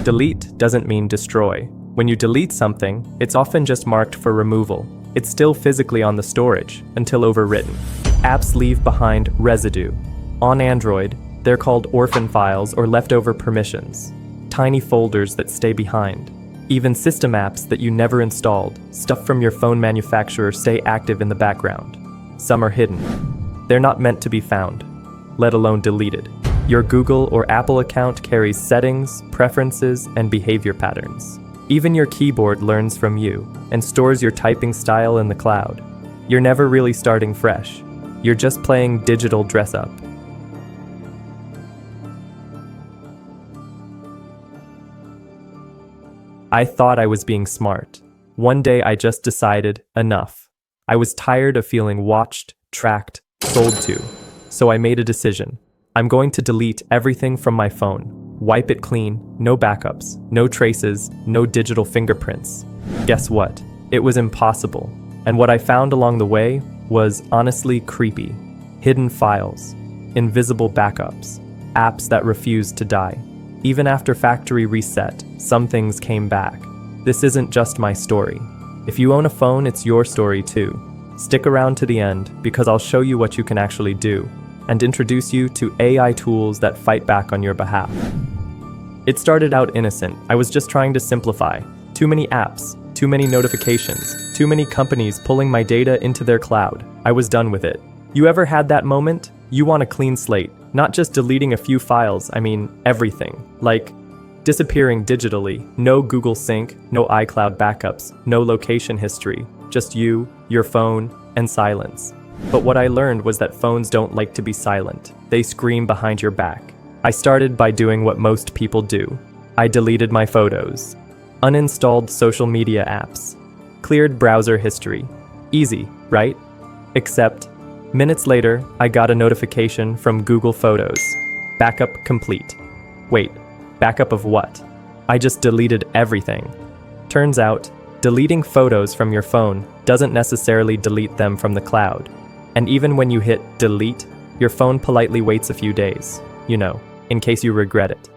Delete doesn't mean destroy. When you delete something, it's often just marked for removal. It's still physically on the storage until overwritten. Apps leave behind residue. On Android, they're called orphan files or leftover permissions, tiny folders that stay behind. Even system apps that you never installed, stuff from your phone manufacturer, stay active in the background. Some are hidden. They're not meant to be found, let alone deleted. Your Google or Apple account carries settings, preferences, and behavior patterns. Even your keyboard learns from you and stores your typing style in the cloud. You're never really starting fresh. You're just playing digital dress-up. I thought I was being smart. One day I just decided, enough. I was tired of feeling watched, tracked, sold to. So I made a decision. I'm going to delete everything from my phone. Wipe it clean, no backups, no traces, no digital fingerprints. Guess what? It was impossible. And what I found along the way was honestly creepy. Hidden files, invisible backups, apps that refused to die. Even after factory reset, some things came back. This isn't just my story. If you own a phone, it's your story too. Stick around to the end because I'll show you what you can actually do and introduce you to AI tools that fight back on your behalf. It started out innocent. I was just trying to simplify. Too many apps, too many notifications, too many companies pulling my data into their cloud. I was done with it. You ever had that moment? You want a clean slate, not just deleting a few files, I mean everything. Like disappearing digitally, no Google Sync, no iCloud backups, no location history, just you, your phone, and silence. But what I learned was that phones don't like to be silent. They scream behind your back. I started by doing what most people do. I deleted my photos, uninstalled social media apps, cleared browser history. Easy, right? Except, minutes later, I got a notification from Google Photos. Backup complete. Wait, backup of what? I just deleted everything. Turns out, deleting photos from your phone doesn't necessarily delete them from the cloud. And even when you hit delete, your phone politely waits a few days, in case you regret it.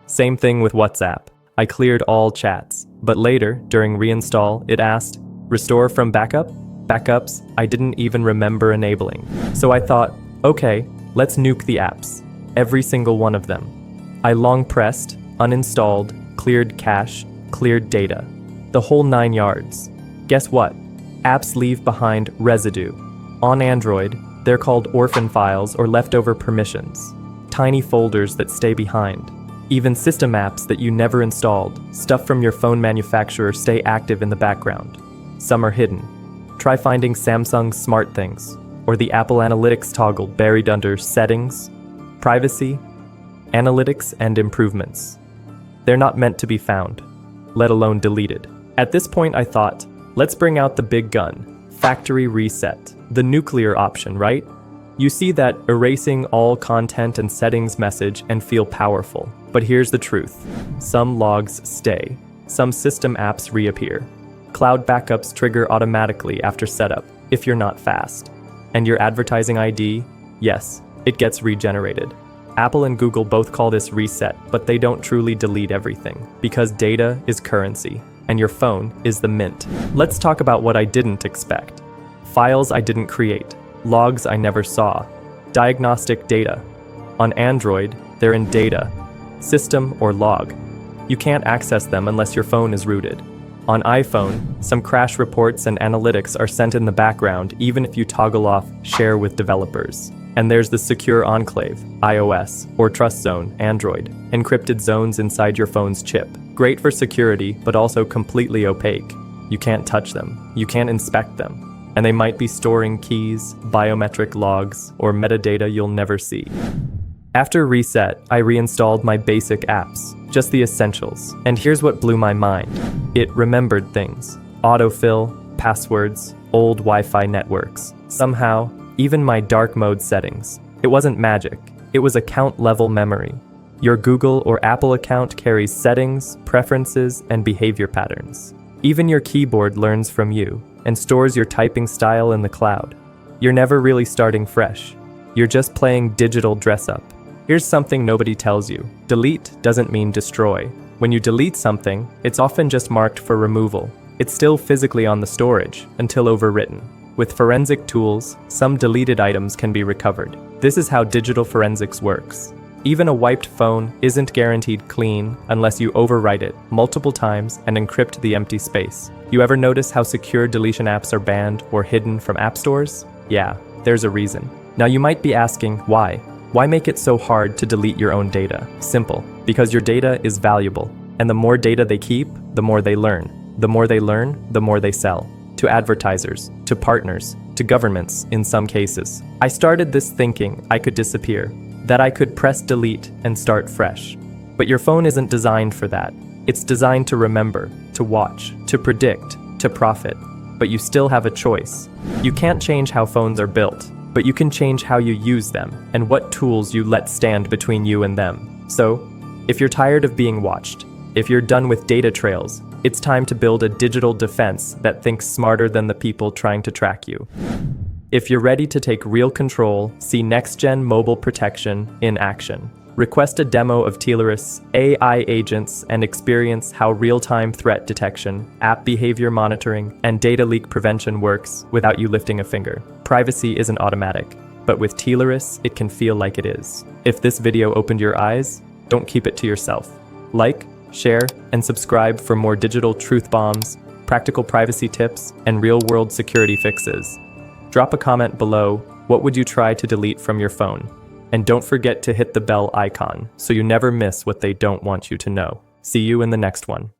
Same thing with WhatsApp. I cleared all chats, but later, during reinstall, it asked, restore from backup? Backups I didn't even remember enabling. So I thought, okay, let's nuke the apps. Every single one of them. I long pressed, uninstalled, cleared cache, cleared data. The whole 9 yards. Guess what? Apps leave behind residue. On Android, they're called orphan files or leftover permissions. Tiny folders that stay behind. Even system apps that you never installed, stuff from your phone manufacturer, stay active in the background. Some are hidden. Try finding Samsung's Smart Things, or the Apple Analytics toggle buried under Settings, Privacy, Analytics, and Improvements. They're not meant to be found, let alone deleted. At this point I thought, let's bring out the big gun, factory reset, the nuclear option, right? You see that erasing all content and settings message and feel powerful. But here's the truth. Some logs stay. Some system apps reappear. Cloud backups trigger automatically after setup, if you're not fast. And your advertising ID, yes, it gets regenerated. Apple and Google both call this reset, but they don't truly delete everything, because data is currency, and your phone is the mint. Let's talk about what I didn't expect. Files I didn't create. Logs I never saw. Diagnostic data. On Android, they're in data, system, or log. You can't access them unless your phone is rooted. On iPhone, some crash reports and analytics are sent in the background even if you toggle off Share with Developers. And there's the Secure Enclave, iOS, or Trust Zone, Android, encrypted zones inside your phone's chip. Great for security, but also completely opaque. You can't touch them, you can't inspect them, and they might be storing keys, biometric logs, or metadata you'll never see. After reset, I reinstalled my basic apps, just the essentials. And here's what blew my mind. It remembered things. Autofill, passwords, old Wi-Fi networks. Somehow, even my dark mode settings. It wasn't magic. It was account-level memory. Your Google or Apple account carries settings, preferences, and behavior patterns. Even your keyboard learns from you and stores your typing style in the cloud. You're never really starting fresh. You're just playing digital dress-up. Here's something nobody tells you. Delete doesn't mean destroy. When you delete something, it's often just marked for removal. It's still physically on the storage until overwritten. With forensic tools, some deleted items can be recovered. This is how digital forensics works. Even a wiped phone isn't guaranteed clean unless you overwrite it multiple times and encrypt the empty space. You ever notice how secure deletion apps are banned or hidden from app stores? Yeah, there's a reason. Now you might be asking, why? Why make it so hard to delete your own data? Simple, because your data is valuable, and the more data they keep, the more they learn. The more they learn, the more they sell. To advertisers, to partners, to governments in some cases. I started this thinking I could disappear, that I could press delete and start fresh. But your phone isn't designed for that. It's designed to remember, to watch, to predict, to profit. But you still have a choice. You can't change how phones are built, but you can change how you use them and what tools you let stand between you and them. So, if you're tired of being watched, if you're done with data trails, it's time to build a digital defense that thinks smarter than the people trying to track you. If you're ready to take real control, see next-gen mobile protection in action. Request a demo of Tileris AI agents and experience how real-time threat detection, app behavior monitoring, and data leak prevention works without you lifting a finger. Privacy isn't automatic, but with Tileris, it can feel like it is. If this video opened your eyes, don't keep it to yourself. Like, share, and subscribe for more digital truth bombs, practical privacy tips, and real-world security fixes. Drop a comment below, what would you try to delete from your phone? And don't forget to hit the bell icon so you never miss what they don't want you to know. See you in the next one.